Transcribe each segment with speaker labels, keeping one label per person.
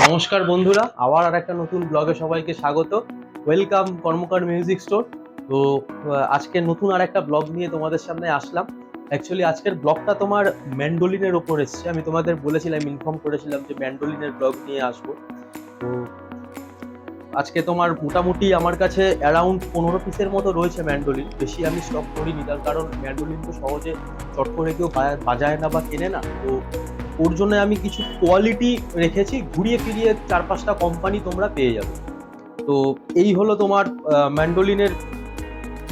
Speaker 1: নমস্কার বন্ধুরা, আবার আর একটা নতুন ব্লগে সবাইকে স্বাগত। ওয়েলকাম কর্মকার মিউজিক স্টোর। তো আজকে নতুন আর একটা ব্লগ নিয়ে তোমাদের সামনে আসলাম। অ্যাকচুয়ালি আজকের ব্লগটা তোমার ম্যান্ডোলিনের ওপর এসছে। আমি তোমাদের বলেছিলাম, ইনফর্ম করেছিলাম যে ম্যান্ডোলিনের ব্লগ নিয়ে আসবো। তো আজকে তোমার মোটামুটি আমার কাছে অ্যারাউন্ড 15 পিসের মতো রয়েছে ম্যান্ডোলিন। বেশি আমি স্টক করিনি, তার কারণ ম্যান্ডোলিন তো সহজে চট করে কেউ বাজায় না বা কেনে না। তো ওর জন্য আমি কিছু কোয়ালিটি রেখেছি, ঘুরিয়ে ফিরিয়ে 4-5টা কোম্পানি তোমরা পেয়ে যাবে। তো এই হলো তোমার ম্যান্ডোলিনের।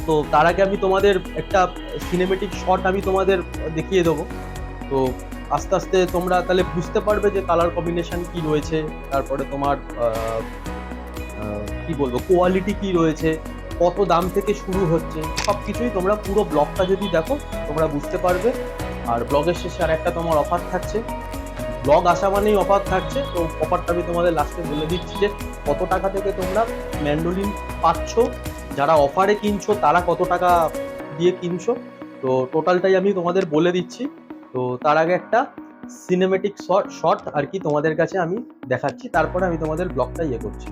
Speaker 1: তো তার আগে আমি তোমাদের একটা সিনেমেটিক শট আমি তোমাদের দেখিয়ে দেবো। তো আস্তে আস্তে তোমরা তাহলে বুঝতে পারবে যে কালার কম্বিনেশন কি রয়েছে, তারপরে তোমার কি বলবো কোয়ালিটি কি রয়েছে, কত দাম থেকে শুরু হচ্ছে, সব কিছুই তোমরা পুরো ব্লগটা যদি দেখো তোমরা বুঝতে পারবে। আর ব্লগের শেষে আর একটা তোমার অফার থাকছে। ব্লগ আসা মানেই অফার থাকছে, তো অফারটা আমি তোমাদের লাস্টে বলে দিচ্ছি যে কত টাকা থেকে তোমরা ম্যান্ডোলিন পাচ্ছ, যারা অফারে কিনছো তারা কত টাকা দিয়ে কিনছো। তো টোটালটাই আমি তোমাদের বলে দিচ্ছি। তো তার আগে একটা সিনেমেটিক শট আর কি তোমাদের কাছে আমি দেখাচ্ছি, তারপরে আমি তোমাদের ব্লগটা ইয়ে করছি।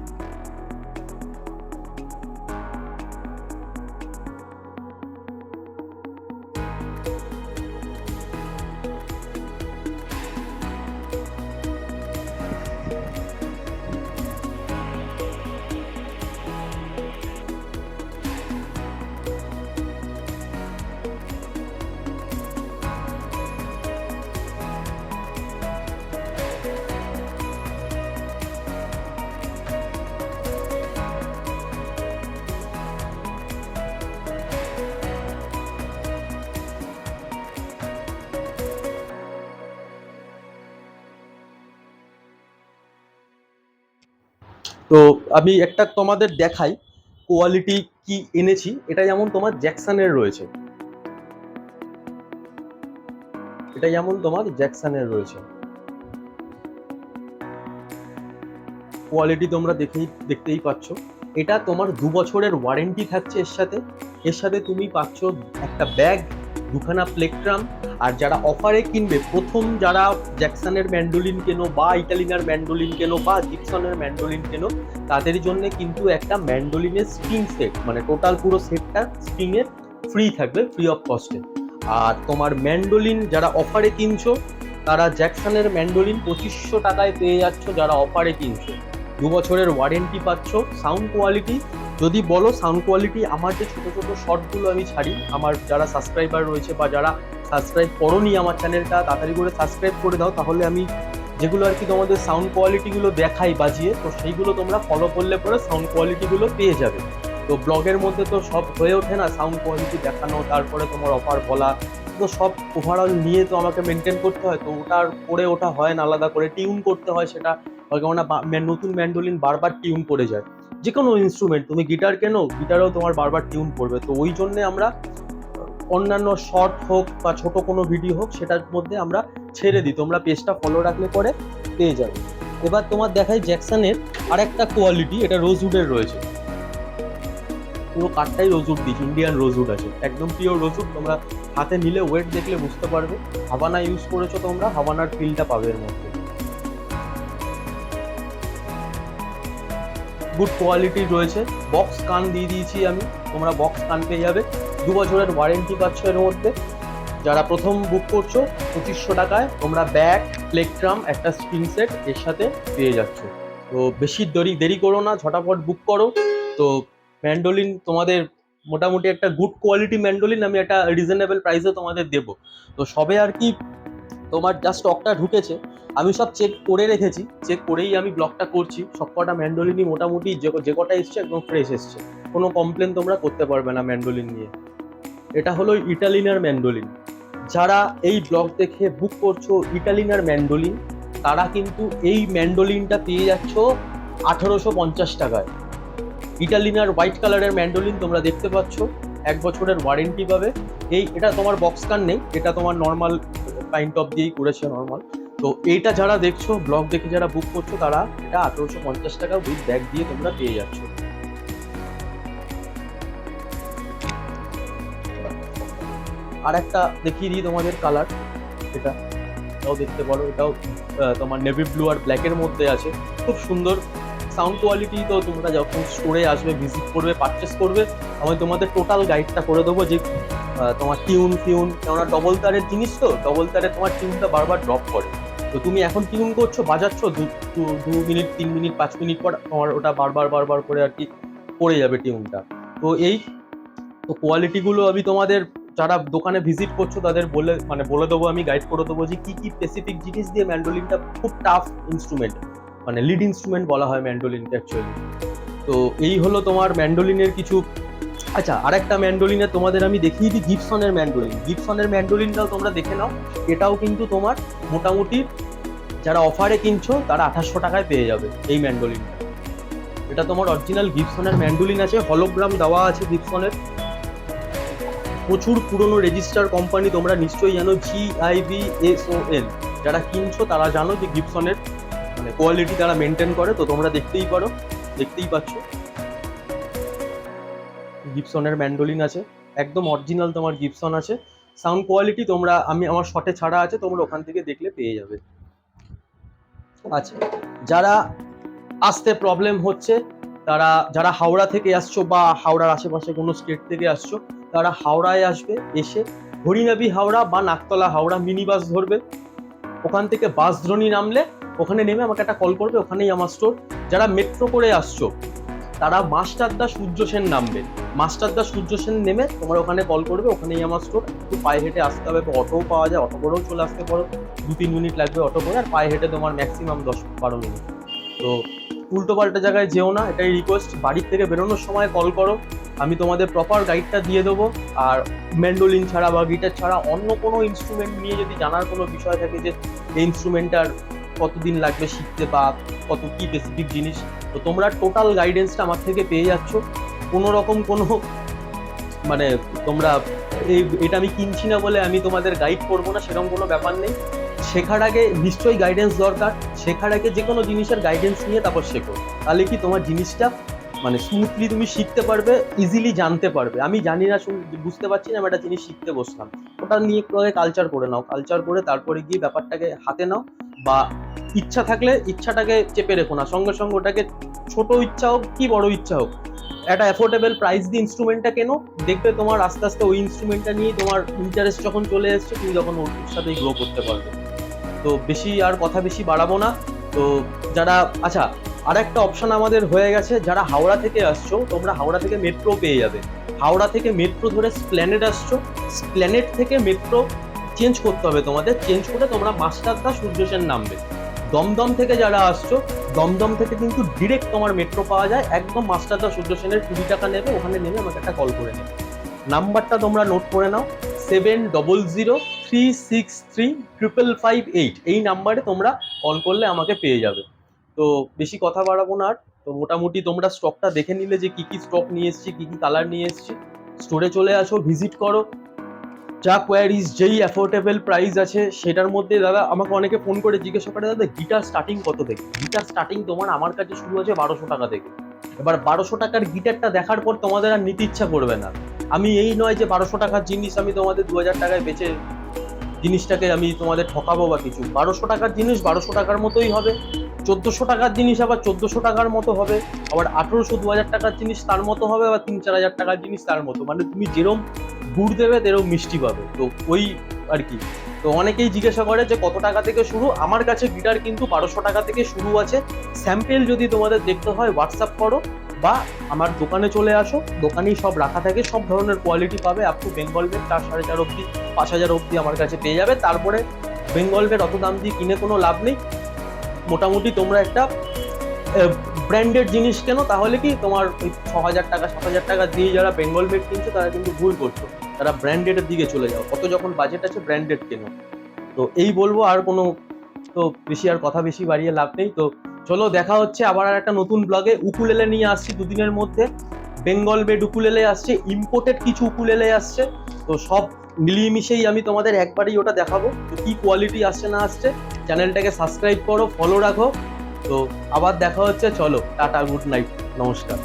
Speaker 1: তো আমি একটা তোমাদের দেখাই কোয়ালিটি কি এনেছি। এটা যেমন তোমার জ্যাকসনের রয়েছে, এটা যেমন তোমার জ্যাকসনের রয়েছে, কোয়ালিটি তোমরা দেখতেই পাচ্ছ। এটা তোমার 2 বছরের ওয়ারেন্টি থাকছে এর সাথে তুমি পাচ্ছ একটা ব্যাগ, দুখানা প্লেকট্রাম। আর যারা অফারে কিনবে, প্রথম যারা জ্যাকসনের ম্যান্ডোলিন কেনো বা ইটালিনার ম্যান্ডোলিন কেনো বা জিপসনের ম্যান্ডোলিন কেনো, তাদের জন্য কিন্তু একটা ম্যান্ডোলিনের স্ট্রিং সেট, মানে টোটাল পুরো সেটটা স্ট্রিংয়ের ফ্রি থাকবে, ফ্রি অফ কস্টে। আর তোমার ম্যান্ডোলিন যারা অফারে কিনছো, তারা জ্যাকসনের ম্যান্ডোলিন 2500 টাকায় পেয়ে যাচ্ছ যারা অফারে কিনছো। 2 বছরের ওয়ারেন্টি পাচ্ছ। সাউন্ড কোয়ালিটি যদি বলো, সাউন্ড কোয়ালিটি আমার যে ছোটো ছোটো শর্টগুলো আমি ছাড়ি, আমার যারা সাবস্ক্রাইবার রয়েছে বা যারা সাবস্ক্রাইব করোনি আমার চ্যানেলটা, তাড়াতাড়ি করে সাবস্ক্রাইব করে দাও, তাহলে আমি যেগুলো আর কি তোমাদের সাউন্ড কোয়ালিটিগুলো দেখাই বাজিয়ে, তো সেইগুলো তোমরা ফলো করলে পরে সাউন্ড কোয়ালিটিগুলো পেয়ে যাবে। তো ব্লগের মধ্যে তো সব হয়ে ওঠে না সাউন্ড কোয়ালিটি দেখানো, তারপরে তোমার অফার বলা, তো সব ওভারঅল নিয়ে তো আমাকে মেনটেন করতে হয়। তো ওটার করে ওটা হয় না, আলাদা করে টিউন করতে হয় সেটা। কেননা নতুন ম্যান্ডোলিন বারবার টিউন করে যায়। যে কোনো ইনস্ট্রুমেন্ট, তুমি গিটার কেনো, গিটারেও তোমার বারবার টিউন করবে। তো ওই জন্যে আমরা অন্যান্য শর্ট হোক বা ছোট কোনো ভিডিও হোক, সেটার মধ্যে আমরা ছেড়ে দিই। তোমরা পেজটা ফলো রাখলে পরে পেয়ে যাবে। এবার তোমার দেখাই জ্যাকসনের আর একটা কোয়ালিটি, এটা রোজউডের রয়েছে। পুরো কাঠটাই রোজউড দিয়েছি, ইন্ডিয়ান রোজউড আছে, একদম পিওর রোজউড। তোমরা হাতে নিলে ওয়েট দেখলে বুঝতে পারবে। হাভানা ইউজ করেছো তোমরা, হাভানার ফিলটা পাবে এর মধ্যে। গুড কোয়ালিটির রয়েছে। বক্স কান দিয়ে দিয়েছি আমি, তোমরা বক্স কান পেয়ে যাবে। 2 বছরের ওয়ারেন্টি পাচ্ছ এর মধ্যে। যারা প্রথম বুক করছো 2500 টাকায় তোমরা ব্যাগ, প্লেকট্রাম, একটা স্ট্রিং সেট এর সাথে পেয়ে যাচ্ছ। তো বেশি দেরি করো না, ঝটাফট বুক করো। তো ম্যান্ডোলিন তোমাদের মোটামুটি একটা গুড কোয়ালিটি ম্যান্ডোলিন আমি একটা রিজনেবল প্রাইসে তোমাদের দেবো। তো সবে আর কি তোমার যা স্টকটা ঢুকেছে, আমি সব চেক করে রেখেছি, চেক করেই আমি ব্লগটা করছি। সব কটা ম্যান্ডোলিনই মোটামুটি যে কটা এসছে একদম ফ্রেশ এসছে, কোনো কমপ্লেন তোমরা করতে পারবে না ম্যান্ডোলিন নিয়ে। এটা হলো ইটালিনার ম্যান্ডোলিন। যারা এই ব্লগ দেখে বুক করছো ইটালিনার ম্যান্ডোলিন, তারা কিন্তু এই ম্যান্ডোলিনটা পেয়ে যাচ্ছ 1850 টাকায়। ইটালিনার হোয়াইট কালারের ম্যান্ডোলিন তোমরা দেখতে পাচ্ছ, 1 বছরের ওয়ারেন্টি পাবে। এটা তোমার বক্স কান নেই, এটা তোমার নর্মাল কাইন্ড অফ দিয়েই করেছে নর্মাল। তো এইটা যারা দেখছো, ব্লগ দেখে যারা বুক করছো, তারা এটা 1850 টাকা উইথ ব্যাগ দিয়ে তোমরা পেয়ে যাচ্ছ। আর একটা দেখিয়ে দিই তোমাদের কালার, এটা এটাও দেখতে পারো, এটাও তোমার নেভি ব্লু আর ব্ল্যাকের মধ্যে আছে, খুব সুন্দর সাউন্ড কোয়ালিটি। তো তোমরা যখন স্টোরে আসবে, ভিজিট করবে, পারচেস করবে, আমি তোমাদের টোটাল গাইডটা করে দেবো যে তোমার টিউন কেননা ডবল তারের জিনিস, তো ডবল তারে তোমার টিউনটা বারবার ড্রপ করে। তো তুমি এখন টিউন করছো, বাজাচ্ছ, 2 মিনিট 3 মিনিট 5 মিনিট পর তোমার ওটা বারবার করে আর কি পড়ে যাবে টিউনটা। তো এই তো কোয়ালিটিগুলো আমি তোমাদের যারা দোকানে ভিজিট করছো তাদের বলে দেবো, আমি গাইড করে দেবো যে কি কি স্পেসিফিক জিনিস দিয়ে ম্যান্ডোলিনটা খুব টাফ ইনস্ট্রুমেন্ট, মানে লিড ইনস্ট্রুমেন্ট বলা হয় ম্যান্ডোলিনকে অ্যাকচুয়ালি। তো এই হলো তোমার ম্যান্ডোলিনের কিছু। আচ্ছা, আরেকটা ম্যান্ডোলিনে তোমাদের আমি দেখিয়ে দিই, গিবসনের ম্যান্ডোলিনটাও তোমরা দেখে নাও। এটাও কিন্তু তোমার মোটামুটি যারা অফারে কিনছো তারা 2800 টাকায় পেয়ে যাবে এই ম্যান্ডোলিনটা। এটা তোমার অরিজিনাল গিবসনের ম্যান্ডোলিন আছে, হলোগ্রাম দেওয়া আছে গিবসনের। প্রচুর পুরনো রেজিস্টার কোম্পানি, তোমরা নিশ্চয়ই জানো GIBSON। যারা কিনছো তারা জানো যে গিবসনের মানে কোয়ালিটি তারা মেনটেন করে। তো তোমরা দেখতেই পাচ্ছ গিবসনের ম্যান্ডোলিন আছে, একদম অরিজিনাল তোমার গিবসন আছে। সাউন্ড কোয়ালিটি তোমরা আমার শটে ছাড়া আছে, তোমরা ওখান থেকে দেখলে পেয়ে যাবে। আচ্ছা, যারা আসতে প্রবলেম হচ্ছে, যারা হাওড়া থেকে আসছো বা হাওড়ার আশেপাশে কোনো স্টেট থেকে আসছো, তারা হাওড়ায় আসবে, এসে হরিনাবি হাওড়া বা নাকতলা হাওড়া মিনি বাস ধরবে। ওখান থেকে বাসদ্রোণী নামলে ওখানে নেমে আমাকে একটা কল করবে, ওখানেই আমার স্টোর। যারা মেট্রো করে আসছো তারা মাস্টারদা সূর্য সেন নামবে, মাস্টারদা সূর্য সেন নেমে তোমার ওখানে কল করবে, ওখানেই আমার স্টোর। একটু পায়ে হেঁটে আসতে হবে, অটোও পাওয়া যায়, অটো করেও চলে আসতে পারো, 2-3 মিনিট লাগবে অটো করে, আর পায়ে হেঁটে তোমার ম্যাক্সিমাম 10-12 মিনিট। তো উল্টো পাল্টা জায়গায় যেও না, এটাই রিকোয়েস্ট। বাড়ির থেকে বেরোনোর সময় কল করো, আমি তোমাদের প্রপার গাইডটা দিয়ে দেবো। আর ম্যান্ডোলিন ছাড়া বা গিটার ছাড়া অন্য কোনো ইনস্ট্রুমেন্ট নিয়ে যদি জানার কোনো বিষয় থাকে যে এই ইনস্ট্রুমেন্টটার কতদিন লাগবে শিখতে বা কত কি স্পেসিফিক জিনিস, তো তোমরা টোটাল গাইডেন্সটা আমার থেকে পেয়ে যাচ্ছ। কোনো রকম কোনো মানে তোমরা এটা আমি কিনছি না বলে আমি তোমাদের গাইড করবো না, সেরকম কোনো ব্যাপার নেই। শেখার আগে নিশ্চয়ই গাইডেন্স দরকার, শেখার আগে যে কোনো জিনিসের গাইডেন্স নিয়ে তারপর শেখো, তাহলে কি তোমার জিনিসটা মানে স্মুথলি তুমি শিখতে পারবে, ইজিলি জানতে পারবে। আমি জানি না, বুঝতে পারছি না, আমি একটা জিনিস শিখতে বসলাম, ওটা নিয়ে একটু আগে কালচার করে নাও, কালচার করে তারপরে গিয়ে ব্যাপারটাকে হাতে নাও। বা ইচ্ছা থাকলে ইচ্ছাটাকে চেপে রেখো না, সঙ্গে সঙ্গে ওটাকে ছোট ইচ্ছা হোক কি বড় ইচ্ছা হোক, একটা অ্যাফোর্ডেবল প্রাইস দিয়ে ইনস্ট্রুমেন্টটা কেনো, দেখবে তোমার আস্তে আস্তে ওই ইনস্ট্রুমেন্টটা নিয়ে তোমার ইন্টারেস্ট যখন চলে এসছে, তুমি যখন ওর সাথেই গ্রো করতে পারবে। তো কথা বেশি বাড়াবো না। তো যারা আচ্ছা, আর একটা অপশন আমাদের হয়ে গেছে, যারা হাওড়া থেকে আসছো তোমরা হাওড়া থেকে মেট্রো পেয়ে যাবে। হাওড়া থেকে মেট্রো ধরে স্প্ল্যানেড আসছো, স্প্ল্যানেড থেকে মেট্রো চেঞ্জ করতে হবে তোমাদের, চেঞ্জ করে তোমরা মাস্টারদা সূর্য সেন নামবে। দমদম থেকে যারা আসছো, দমদম থেকে কিন্তু ডিরেক্ট তোমার মেট্রো পাওয়া যায়, একদম মাস্টারদা সূর্য সেনের 20 টাকা নেবে, ওখানে নেমে আমাকে একটা কল করে নেবে। নাম্বারটা তোমরা নোট করে নাও, 7003635558। এই নাম্বারে তোমরা কল করলে আমাকে পেয়ে যাবে। তো বেশি কথা বাড়াবো না আর। তো মোটামুটি তোমরা স্টকটা দেখে নিলে যে কি কি স্টক নিয়ে এসেছি, কি কি কালার নিয়ে এসেছি। স্টোরে চলে আসো, ভিজিট করো, যা কোয়ারিজ, যেই অ্যাফোর্ডেবল প্রাইস আছে সেটার মধ্যে। দাদা আমাকে অনেকে ফোন করে জিজ্ঞাসা করে, দাদা গিটার স্টার্টিং কত থেকে? গিটার স্টার্টিং তোমার আমার কাছে শুরু আছে 1200 টাকা থেকে। এবার 1200 টাকার গিটারটা দেখার পর তোমাদের আর নিতে ইচ্ছা করবে না। আমি এই নয় যে 1200 টাকার জিনিস আমি তোমাদের 2000 টাকায় বেচে জিনিসটাকে আমি তোমাদের ঠকাবো বা কিছু। 1200 টাকার জিনিস 1200 টাকার মতোই হবে, 1400 টাকার জিনিস আবার 1400 টাকার মতো হবে, আবার 1800-2000 টাকার জিনিস তার মতো হবে, আবার 3-4 হাজার টাকার জিনিস তার মতো। মানে তুমি যেরম গুড় দেবে তেরম মিষ্টি পাবে। তো ওই আর কি। তো অনেকেই জিজ্ঞাসা করে যে কত টাকা থেকে শুরু। আমার কাছে গিটার কিন্তু 1200 টাকা থেকে শুরু আছে। স্যাম্পেল যদি তোমাদের দেখতে হয় হোয়াটসঅ্যাপ করো বা আমার দোকানে চলে আসো, দোকানেই সব রাখা থাকে, সব ধরনের কোয়ালিটি পাবে। আপ টু বেঙ্গল বেড 4-4.5 অব্দি 5000 অব্দি আমার কাছে পেয়ে যাবে। তারপরে বেঙ্গল বেড অত দাম দিয়ে কিনে কোনো লাভ নেই। মোটামুটি তোমরা একটা ব্র্যান্ডেড জিনিস কেন, তাহলে কি তোমার ওই 6000 টাকা 7000 টাকা দিয়ে যারা বেঙ্গল বেড কিনছো তারা কিন্তু ভুল করছো, তারা ব্র্যান্ডেডের দিকে চলে যাও। কত যখন বাজেট আছে ব্র্যান্ডেড কেনো। তো এই বলবো, আর কোনো তো বেশি আর কথা বেশি বাড়িয়ে লাভ নেই। তো চলো দেখা হচ্ছে আবার আর একটা নতুন ব্লগে। উকুলেলে নিয়ে আসছি দুদিনের মধ্যে, বেঙ্গল বেড উকুলেলে আসছে, ইম্পোর্টেড কিছু উকুলেলে আসছে। তো সব মিলিয়ে মিশেই আমি তোমাদের একবারই ওটা দেখাবো। তো কি কোয়ালিটি আসছে না আসছে, চ্যানেলটাকে সাবস্ক্রাইব করো, ফলো রাখো। তো আবার দেখা হচ্ছে, চলো টাটা, গুড নাইট, নমস্কার।